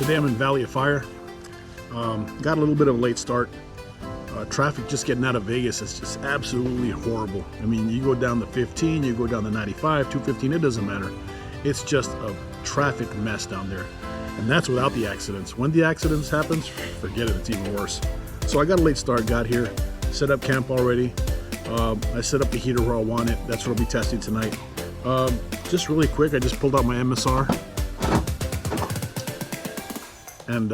Today I'm in Valley of Fire. Got a little bit of a late start. Traffic just getting out of Vegas is just absolutely horrible. I mean, you go down the 15, you go down the 95, 215, it doesn't matter. It's just a traffic mess down there. And that's without the accidents. When the accidents happens, forget it, it's even worse. So I got a late start, got here, set up camp already. I set up the heater where I want it. That's what I'll be testing tonight. Just really quick, I just pulled out my MSR. And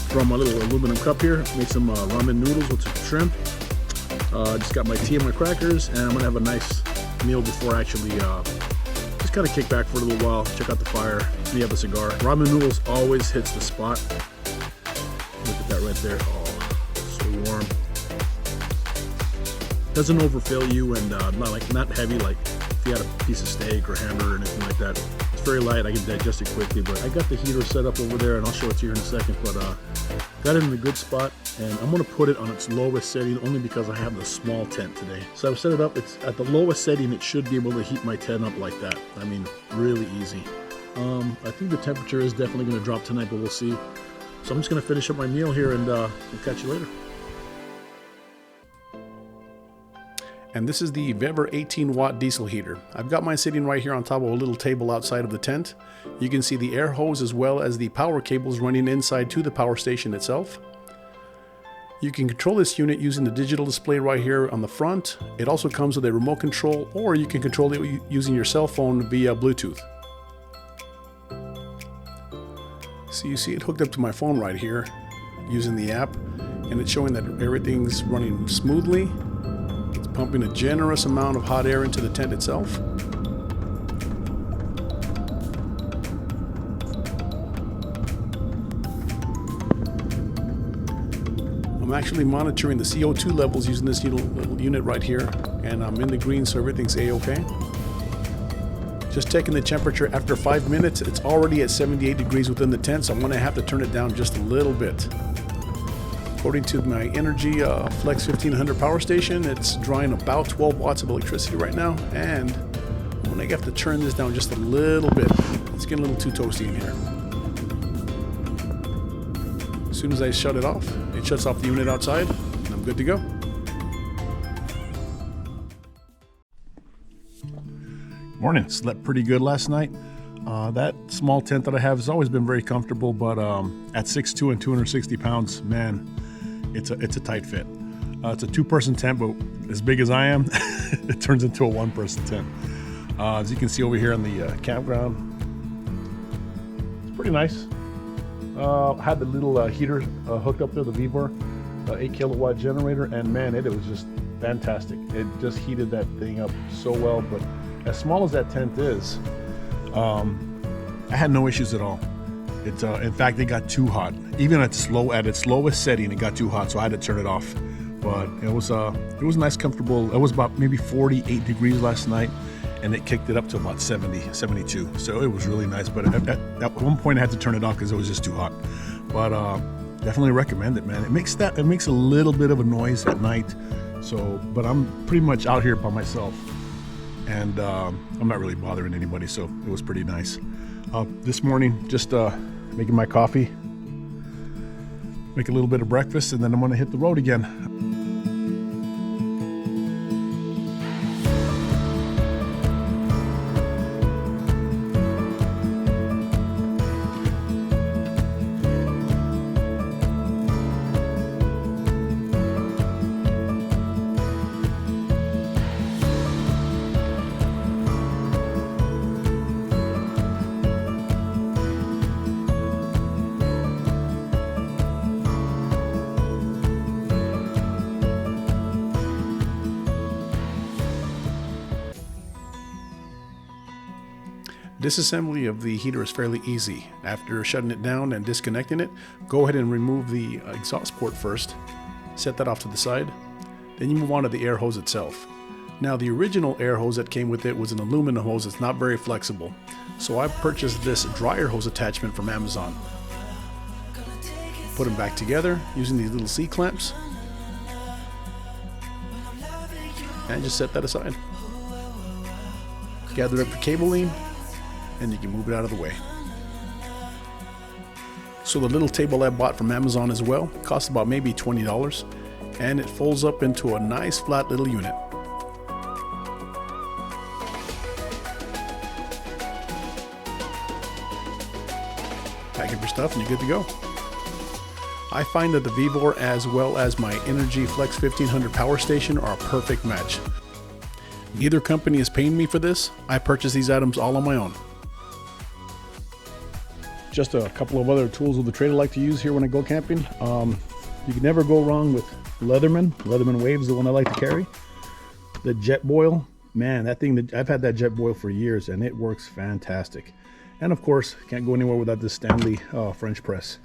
from my little aluminum cup here, made some ramen noodles with some shrimp. Just got my tea and my crackers, and I'm gonna have a nice meal before I actually just kind of kick back for a little while, check out the fire, maybe have a cigar. Ramen noodles always hits the spot. Look at that right there. Oh, so warm. Doesn't overfill you, and not heavy like if you had a piece of steak or hamburger or anything like that. It's very light. I can digest it quickly. But I got the heater set up over there, and I'll show it to you in a second. But got it in a good spot, and I'm gonna put it on its lowest setting only because I have the small tent today. So I've set it up. It's at the lowest setting. It should be able to heat my tent up like that. I mean, really easy. I think the temperature is definitely gonna drop tonight, but we'll see. So I'm just gonna finish up my meal here, and we'll catch you later. And this is the Vevor 18-watt diesel heater. I've got mine sitting right here on top of a little table outside of the tent. You can see the air hose as well as the power cables running inside to the power station itself. You can control this unit using the digital display right here on the front. It also comes with a remote control, or you can control it using your cell phone via Bluetooth. So you see it hooked up to my phone right here using the app, and it's showing that everything's running smoothly. Pumping a generous amount of hot air into the tent itself. I'm actually monitoring the CO2 levels using this little unit right here, and I'm in the green, so everything's A-okay. Just checking the temperature after 5 minutes, it's already at 78 degrees within the tent, so I'm gonna have to turn it down just a little bit. According to my Energy Flex 1500 power station, it's drawing about 12 watts of electricity right now, and I'm gonna have to turn this down just a little bit. It's getting a little too toasty in here. As soon as I shut it off, it shuts off the unit outside, and I'm good to go. Morning. Slept pretty good last night. That small tent that I have has always been very comfortable, but at 6'2" and 260 pounds, man, it's a tight fit. It's a two-person tent, but as big as I am, it turns into a one-person tent. As you can see over here on the campground, it's pretty nice. Had the little heater hooked up there, the Vevor 8 kilowatt generator, and man, it was just fantastic. It just heated that thing up so well. But as small as that tent is, I had no issues at all. In fact, it got too hot. Even at its lowest setting, it got too hot, so I had to turn it off. But it was nice, comfortable. It was about maybe 48 degrees last night, and it kicked it up to about 70, 72. So it was really nice. But at one point, I had to turn it off because it was just too hot. But definitely recommend it, man. It makes a little bit of a noise at night. So, but I'm pretty much out here by myself, and I'm not really bothering anybody, so it was pretty nice. This morning, just making my coffee, make a little bit of breakfast, and then I'm gonna hit the road again. Disassembly of the heater is fairly easy. After shutting it down and disconnecting it, go ahead and remove the exhaust port first. Set that off to the side. Then you move on to the air hose itself. Now, the original air hose that came with it was an aluminum hose that's not very flexible. So I purchased this dryer hose attachment from Amazon. Put them back together using these little C-clamps. And just set that aside. Gather up the cabling, and you can move it out of the way. So the little table I bought from Amazon as well cost about maybe $20, and it folds up into a nice flat little unit. Pack up your stuff and you're good to go. I find that the Vevor as well as my Energy Flex 1500 power station are a perfect match. Neither company is paying me for this. I purchased these items all on my own. Just a couple of other tools of the trade I like to use here when I go camping. You can never go wrong with Leatherman Waves, the one I like to carry. The jet boil, man, that thing, I've had that jet boil for years and it works fantastic. And of course, can't go anywhere without this Stanley French press.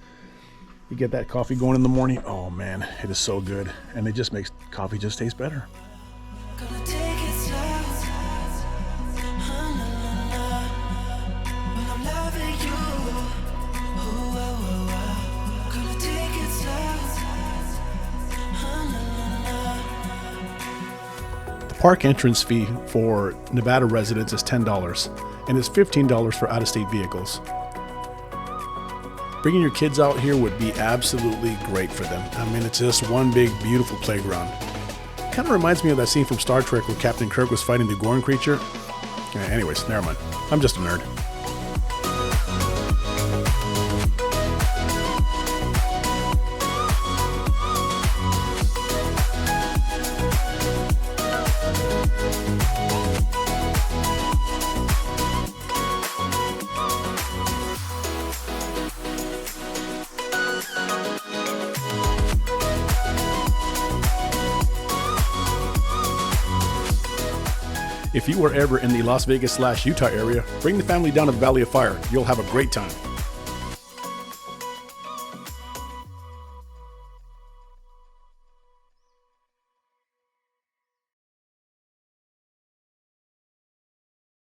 You get that coffee going in the morning, oh man, it is so good. And it just makes coffee just taste better. The park entrance fee for Nevada residents is $10 and is $15 for out-of-state vehicles. Bringing your kids out here would be absolutely great for them. I mean, it's just one big, beautiful playground. Kind of reminds me of that scene from Star Trek where Captain Kirk was fighting the Gorn creature. Anyways, never mind. I'm just a nerd. If you were ever in the Las Vegas/Utah area, bring the family down to the Valley of Fire. You'll have a great time.